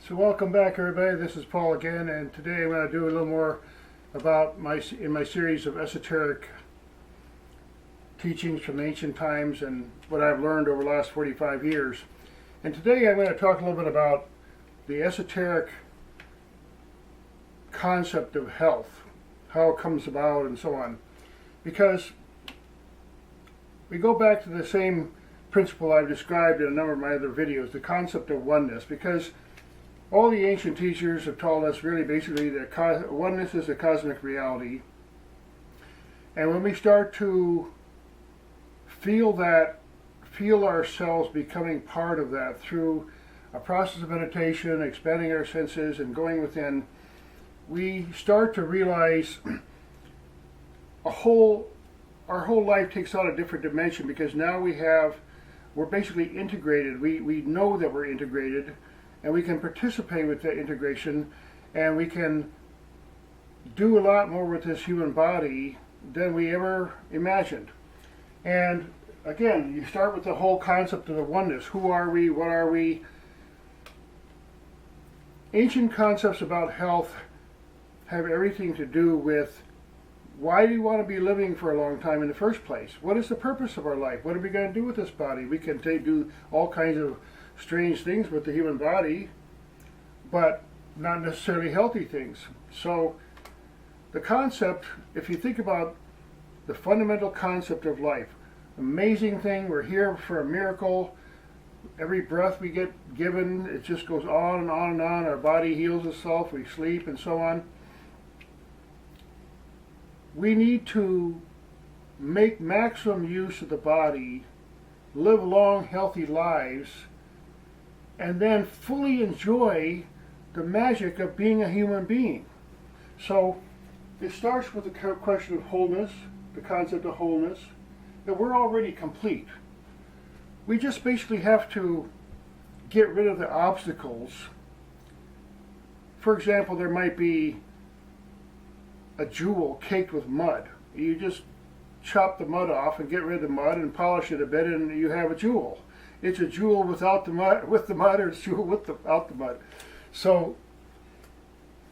So welcome back, everybody. This is Paul again, and today I'm going to do a little more about my series of esoteric teachings from ancient times and what I've learned over the last 45 years. And today I'm going to talk a little bit about the esoteric concept of health, how it comes about, and so on. Because we go back to the same principle I've described in a number of my other videos, the concept of oneness, because all the ancient teachers have told us really basically that oneness is a cosmic reality. And when we start to feel ourselves becoming part of that through a process of meditation, expanding our senses and going within, we start to realize our whole life takes on a different dimension, because now we're basically integrated. We know that we're integrated, and we can participate with that integration, and we can do a lot more with this human body than we ever imagined. And again, you start with the whole concept of the oneness. Who are we? What are we? Ancient concepts about health have everything to do with, why do you want to be living for a long time in the first place? What is the purpose of our life? What are we going to do with this body? We can do all kinds of strange things with the human body, but not necessarily healthy things. So the concept, if you think about the fundamental concept of life, amazing thing, we're here for a miracle. Every breath we get given, it just goes on and on and on. Our body heals itself, we sleep, and so on. We need to make maximum use of the body, live long, healthy lives, and then fully enjoy the magic of being a human being. So it starts with the question of wholeness, the concept of wholeness, that we're already complete. We just basically have to get rid of the obstacles. For example, there might be a jewel caked with mud. You just chop the mud off and get rid of the mud and polish it a bit, and you have a jewel. It's a jewel without the mud, with the mud, or it's a jewel without the mud. So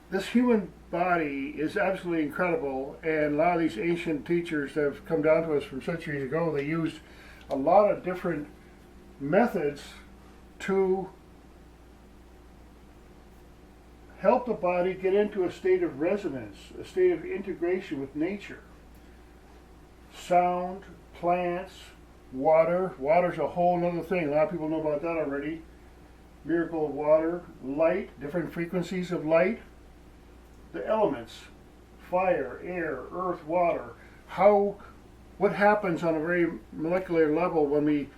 this human body is absolutely incredible, and a lot of these ancient teachers that have come down to us from centuries ago, they used a lot of different methods to help the body get into a state of resonance, a state of integration with nature. Sound, plants, water. Water's a whole other thing. A lot of people know about that already. Miracle of water, light, different frequencies of light. The elements, fire, air, earth, water. What happens on a very molecular level when we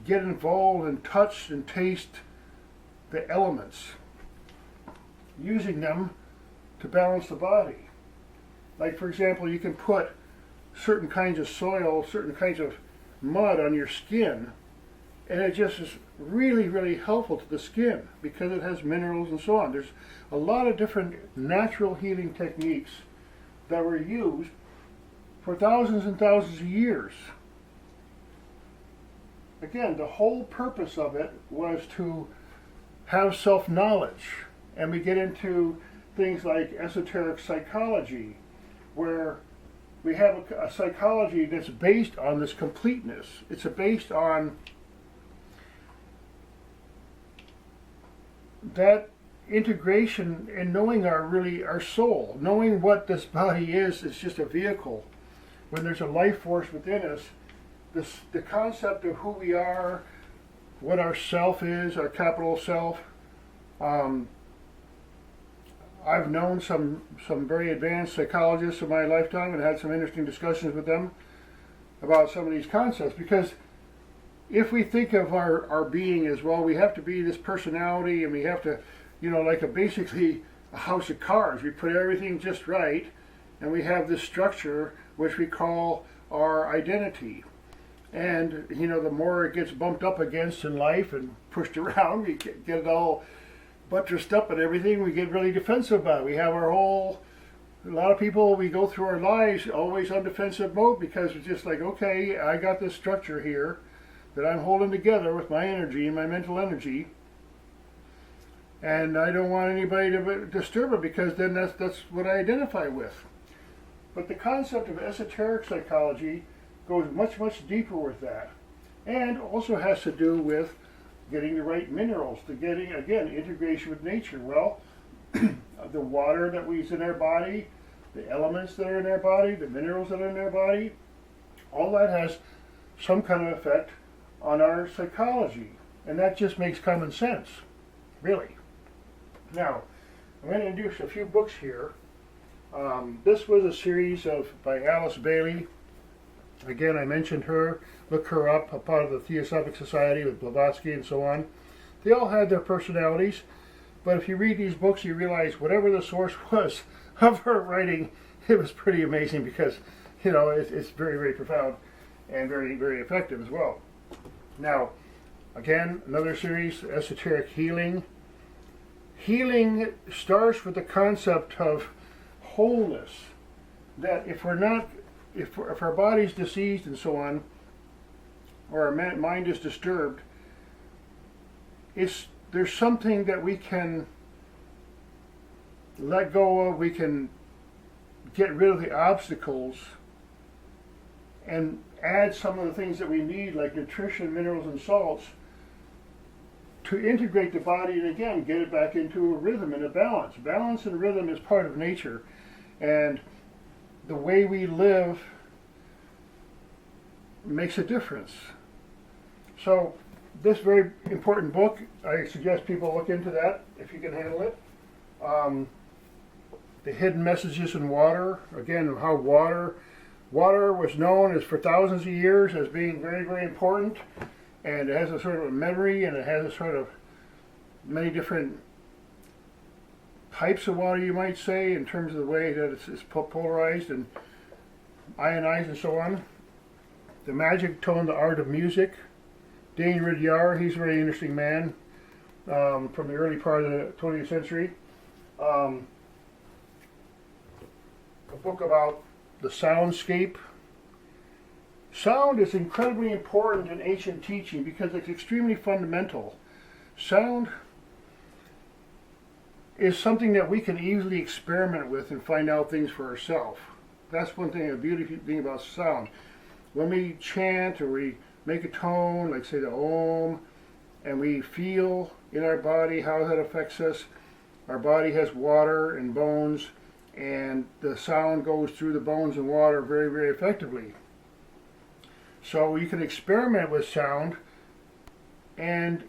get involved and touch and taste the elements, using them to balance the body. Like, for example, you can put certain kinds of soil, certain kinds of mud on your skin, and it just is really, really helpful to the skin because it has minerals and so on. There's a lot of different natural healing techniques that were used for thousands and thousands of years. Again, the whole purpose of it was to have self-knowledge, and we get into things like esoteric psychology, where we have a psychology that's based on this completeness. It's based on that integration and knowing our soul, knowing what this body is just a vehicle. When there's a life force within us, the concept of who we are, what our self is, our capital self. I've known some very advanced psychologists in my lifetime and had some interesting discussions with them about some of these concepts, because if we think of our being as, well, we have to be this personality, and we have to, like basically a house of cards. We put everything just right, and we have this structure which we call our identity. And, the more it gets bumped up against in life and pushed around, we get it all buttressed up and everything, we get really defensive about it. We have a lot of people, we go through our lives always on defensive mode, because it's just like, okay, I got this structure here that I'm holding together with my energy and my mental energy. And I don't want anybody to disturb it, because then that's what I identify with. But the concept of esoteric psychology goes much, much deeper with that. And also has to do with getting the right minerals, to getting, again, integration with nature. Well, the water that is in our body, the elements that are in our body, the minerals that are in our body, all that has some kind of effect on our psychology. And that just makes common sense, really. Now, I'm going to introduce a few books here. This was a series by Alice Bailey. Again, I mentioned her. Look her up, a part of the Theosophic Society with Blavatsky and so on. They all had their personalities, but if you read these books, you realize whatever the source was of her writing, it was pretty amazing, because, you know, it's very, very profound and very, very effective as well. Now, again, another series, Esoteric Healing. Healing starts with the concept of wholeness, that if our body's diseased and so on, or our mind is disturbed, there's something that we can let go of. We can get rid of the obstacles and add some of the things that we need, like nutrition, minerals, and salts, to integrate the body and, again, get it back into a rhythm and a balance. Balance and rhythm is part of nature, and the way we live makes a difference. So this very important book, I suggest people look into that if you can handle it. The Hidden Messages in Water, again, how water was known as for thousands of years as being very, very important, and it has a sort of a memory, and it has a sort of many different types of water, you might say, in terms of the way that it's polarized and ionized and so on. The Magic Tone, The Art of Music. Dane Rudyard, he's a very interesting man from the early part of the 20th century. A book about the soundscape. Sound is incredibly important in ancient teaching because it's extremely fundamental. Sound is something that we can easily experiment with and find out things for ourselves. That's one thing, a beautiful thing about sound. When we chant or we make a tone, like say the Om, and we feel in our body how that affects us. Our body has water and bones, and the sound goes through the bones and water very, very effectively. So you can experiment with sound and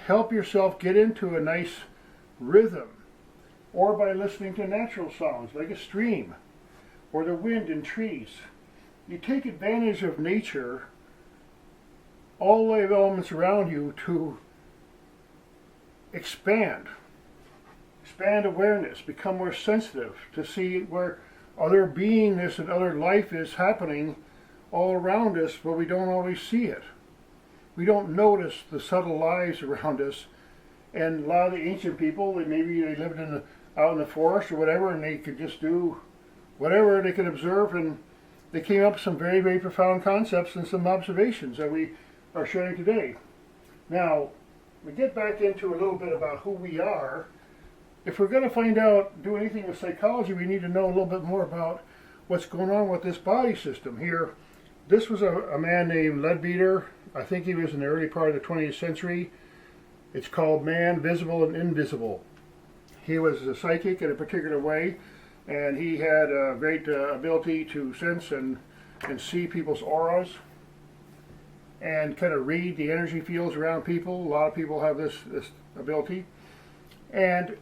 help yourself get into a nice rhythm, or by listening to natural sounds like a stream or the wind in trees. You take advantage of nature, all the elements around you, to expand awareness, become more sensitive, to see where other beingness and other life is happening all around us, but we don't always see it. We don't notice the subtle lives around us. And a lot of the ancient people, maybe they lived out in the forest or whatever, and they could just do whatever they could observe, and they came up with some very, very profound concepts and some observations that we are sharing today. Now, we get back into a little bit about who we are. If we're going to do anything with psychology, we need to know a little bit more about what's going on with this body system here. This was a man named Leadbeater. I think he was in the early part of the 20th century. It's called Man, Visible and Invisible. He was a psychic in a particular way, and he had a great ability to sense and see people's auras and kind of read the energy fields around people. A lot of people have this ability. And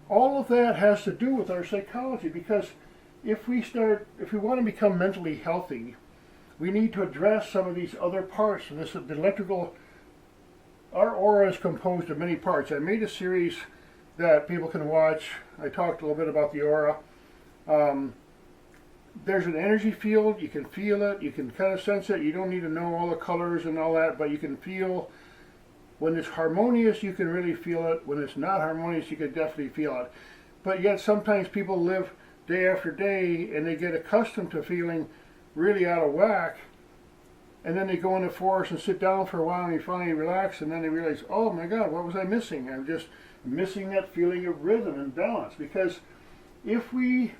all of that has to do with our psychology, because if we want to become mentally healthy, we need to address some of these other parts. And the electrical, our aura is composed of many parts. I made a series that people can watch. I talked a little bit about the aura. There's an energy field. You can feel it. You can kind of sense it. You don't need to know all the colors and all that, but you can feel. When it's harmonious, you can really feel it. When it's not harmonious, you can definitely feel it. But yet sometimes people live day after day and they get accustomed to feeling really out of whack, and then they go in the forest and sit down for a while and they finally relax, and then they realize, oh my God, what was I missing? I'm just missing that feeling of rhythm and balance. Because if we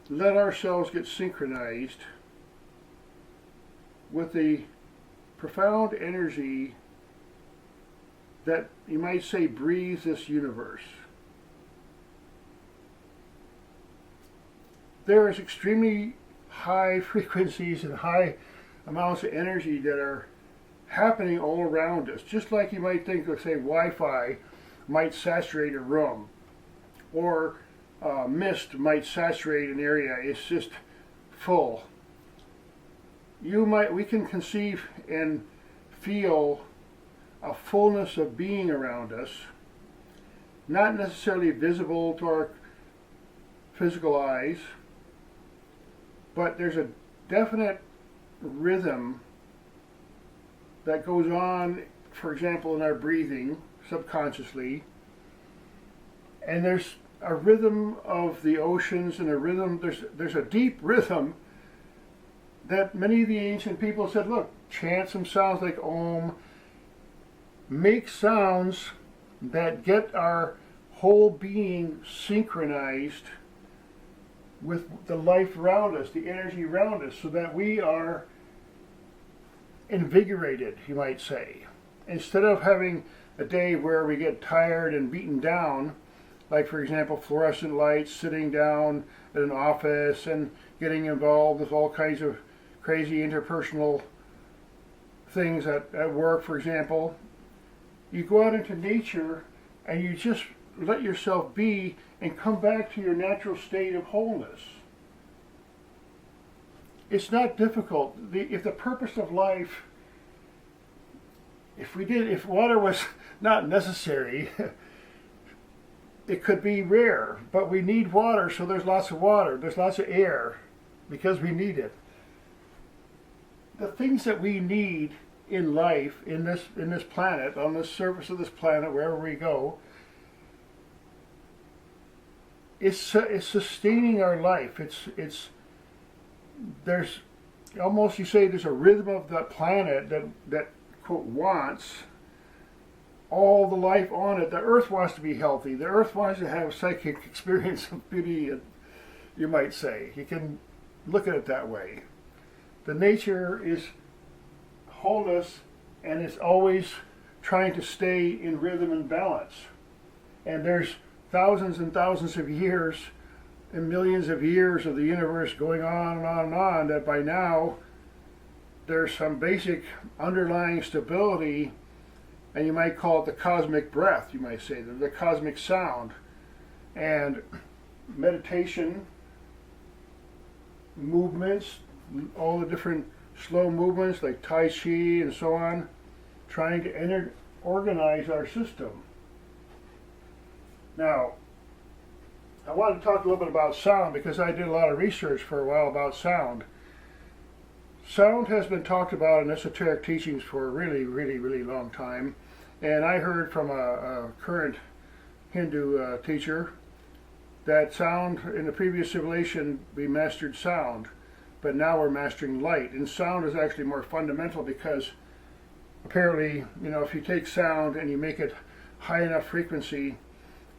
let ourselves get synchronized with the profound energy that you might say breathes this universe, there is extremely high frequencies and high amounts of energy that are happening all around us. Just like you might think of, say, Wi-Fi might saturate a room, or mist might saturate an area. It's just full. We can conceive and feel a fullness of being around us, not necessarily visible to our physical eyes, but there's a definite rhythm that goes on, for example, in our breathing subconsciously, and there's a rhythm of the oceans, and a rhythm, there's a deep rhythm that many of the ancient people said, look, chant some sounds like Om, make sounds that get our whole being synchronized with the life around us, the energy around us, so that we are invigorated, you might say. Instead of having a day where we get tired and beaten down, like for example fluorescent lights, sitting down at an office and getting involved with all kinds of crazy interpersonal things at work, for example. You go out into nature and you just let yourself be and come back to your natural state of wholeness. It's not difficult. If the purpose of life, if water was not necessary, it could be rare, but we need water, so there's lots of water, there's lots of air, because we need it. The things that we need in life, in this planet, on the surface of this planet, wherever we go, it's sustaining our life. There's almost, you say, there's a rhythm of the planet that quote wants all the life on it. The earth wants to be healthy. The earth wants to have psychic experience of beauty, you might say. You can look at it that way. The nature is wholeness, and it's always trying to stay in rhythm and balance. And there's thousands and thousands of years and millions of years of the universe going on and on and on, that by now there's some basic underlying stability, and you might call it the cosmic breath, you might say, the cosmic sound. And meditation, movements, all the different slow movements like Tai Chi and so on, trying to organize our system. Now, I want to talk a little bit about sound, because I did a lot of research for a while about sound. Sound has been talked about in esoteric teachings for a really, really, really long time. And I heard from a current Hindu teacher that sound, in the previous civilization, we mastered sound, but now we're mastering light. And sound is actually more fundamental, because apparently, if you take sound and you make it high enough frequency,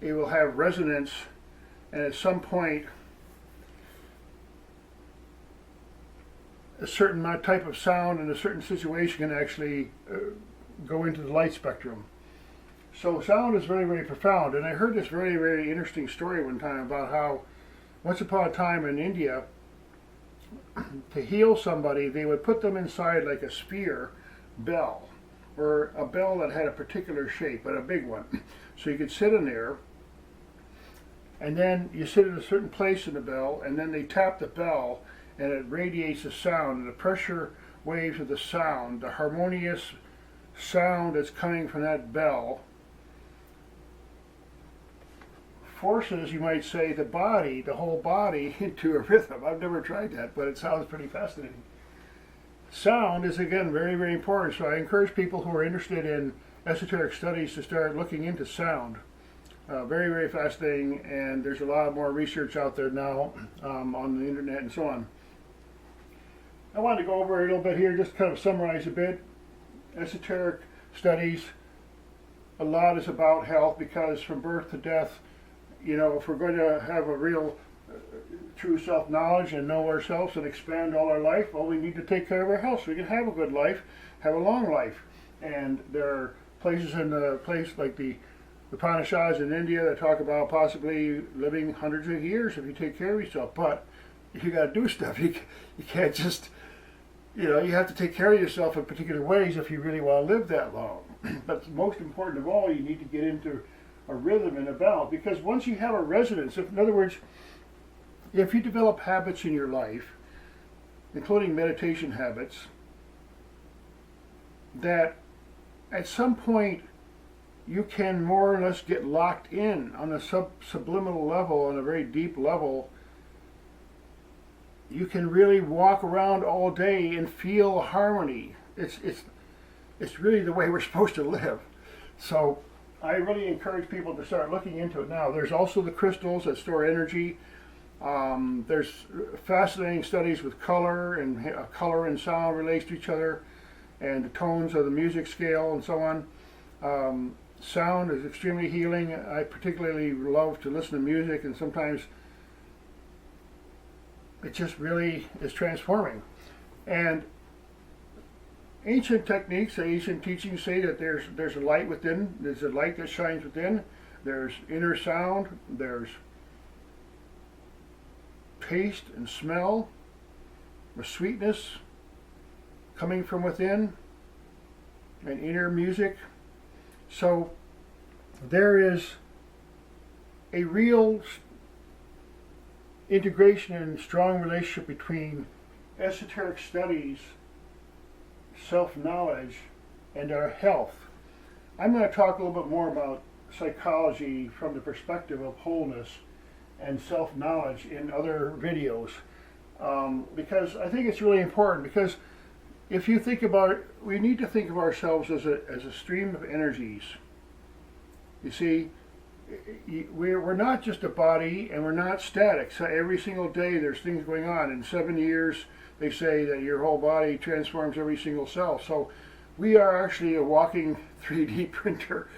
it will have resonance, and at some point a certain type of sound in a certain situation can actually go into the light spectrum. So sound is very, very profound. And I heard this very, very interesting story one time about how once upon a time in India, to heal somebody, they would put them inside like a sphere bell, or a bell that had a particular shape, but a big one. So you could sit in there, and then you sit in a certain place in the bell, and then they tap the bell, and it radiates the sound, and the pressure waves of the sound, the harmonious sound that's coming from that bell, forces, you might say, the whole body into a rhythm. I've never tried that, but it sounds pretty fascinating. Sound is, again, very, very important, so I encourage people who are interested in esoteric studies to start looking into sound. Very, very fascinating, and there's a lot more research out there now on the internet and so on. I wanted to go over a little bit here, just kind of summarize a bit. Esoteric studies, a lot is about health, because from birth to death, you know, if we're going to have a real true self-knowledge and know ourselves and expand all our life, well, we need to take care of our health so we can have a good life, have a long life. And there are places in the place like the Upanishads in India that talk about possibly living hundreds of years if you take care of yourself. But you got to do stuff. You can't just, you know, you have to take care of yourself in particular ways if you really want to live that long. But most important of all, you need to get into a rhythm and a balance, because once you have a resonance, in other words, if you develop habits in your life, including meditation habits, that at some point you can more or less get locked in on a subliminal level, on a very deep level. You can really walk around all day and feel harmony. It's really the way we're supposed to live. So I really encourage people to start looking into it now. There's also the crystals that store energy. There's fascinating studies with color, and color and sound relates to each other, and the tones of the music scale and so on. Sound is extremely healing. I particularly love to listen to music, and sometimes it just really is transforming. And ancient techniques, ancient teachings say that there's a light within, there's a light that shines within, there's inner sound, there's taste and smell, or sweetness coming from within, and inner music. So there is a real integration and strong relationship between esoteric studies, self-knowledge, and our health. I'm going to talk a little bit more about psychology from the perspective of wholeness and self-knowledge in other videos, because I think it's really important. Because if you think about it, we need to think of ourselves as a stream of energies. You see, we're not just a body, and we're not static. So every single day there's things going on. In 7 years, they say that your whole body transforms every single cell. So we are actually a walking 3D printer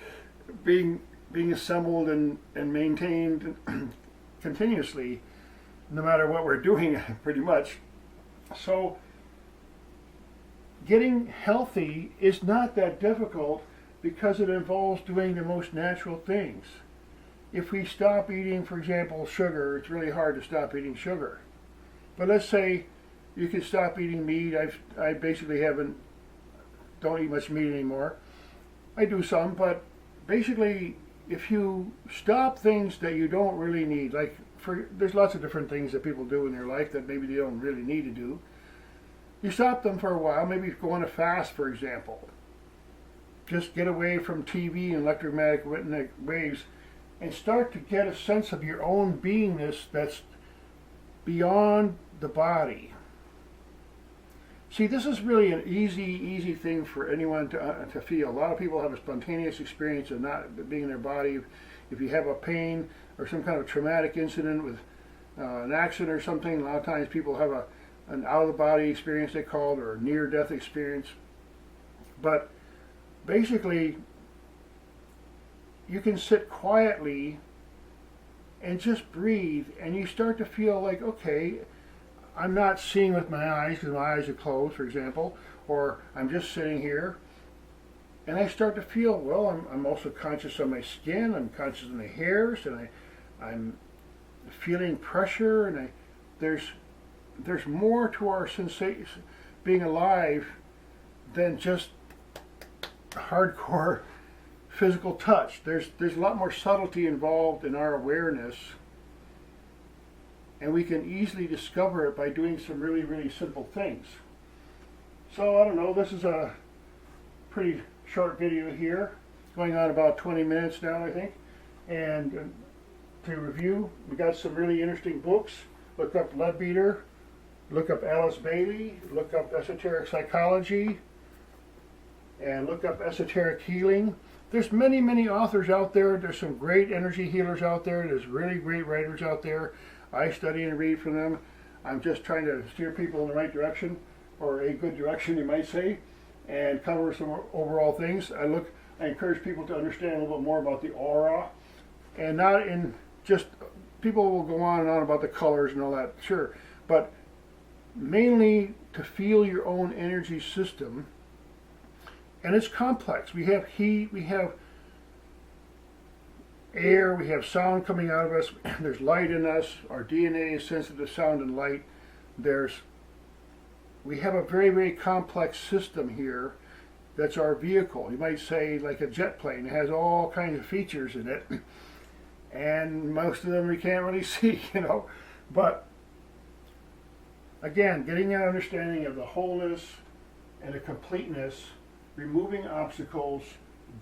being assembled and maintained continuously, no matter what we're doing, pretty much. So getting healthy is not that difficult, because it involves doing the most natural things. If we stop eating, for example, sugar, it's really hard to stop eating sugar. But let's say you can stop eating meat. I basically don't eat much meat anymore. I do some, but basically, if you stop things that you don't really need, like there's lots of different things that people do in their life that maybe they don't really need to do. You stop them for a while, maybe go on a fast, for example. Just get away from TV and electromagnetic waves, and start to get a sense of your own beingness that's beyond the body. See, this is really an easy thing for anyone to feel. A lot of people have a spontaneous experience of not being in their body. If you have a pain or some kind of traumatic incident with an accident or something, a lot of times people have an out-of-the-body experience, they call it, or a near-death experience. But basically, you can sit quietly and just breathe, and you start to feel like, okay, I'm not seeing with my eyes because my eyes are closed, for example, or I'm just sitting here, and I start to feel, well, I'm also conscious of my skin, I'm conscious of my hairs, and I'm feeling pressure, and there's more to our sensation, being alive, than just hardcore physical touch. There's a lot more subtlety involved in our awareness, and we can easily discover it by doing some really simple things. So I don't know, this is a pretty short video here, going on about 20 minutes now, I think. And to review, we got some really interesting books. Look up Leadbeater, look up Alice Bailey, look up Esoteric Psychology, and look up Esoteric Healing. There's many authors out there. There's some great energy healers out there. There's really great writers out there. I study and read from them. I'm just trying to steer people in the right direction. or a good direction, you might say, and cover some overall things. I encourage people to understand a little bit more about the aura, and not in just, people will go on and on about the colors and all that, sure, but mainly to feel your own energy system. And it's complex. We have heat, we have air, we have sound coming out of us, there's light in us, our DNA is sensitive to sound and light. We have a very, very complex system here that's our vehicle. You might say like a jet plane. It has all kinds of features in it, and most of them we can't really see, But again, getting an understanding of the wholeness and the completeness, removing obstacles,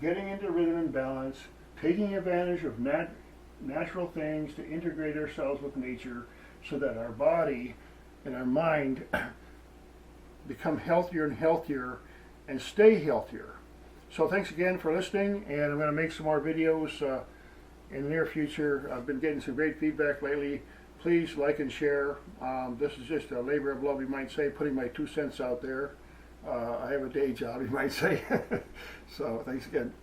getting into rhythm and balance, taking advantage of natural things to integrate ourselves with nature so that our body and our mind become healthier and healthier and stay healthier. So thanks again for listening, and I'm going to make some more videos in the near future. I've been getting some great feedback lately. Please like and share. This is just a labor of love, you might say, putting my 2 cents out there. I have a day job, you might say. So thanks again.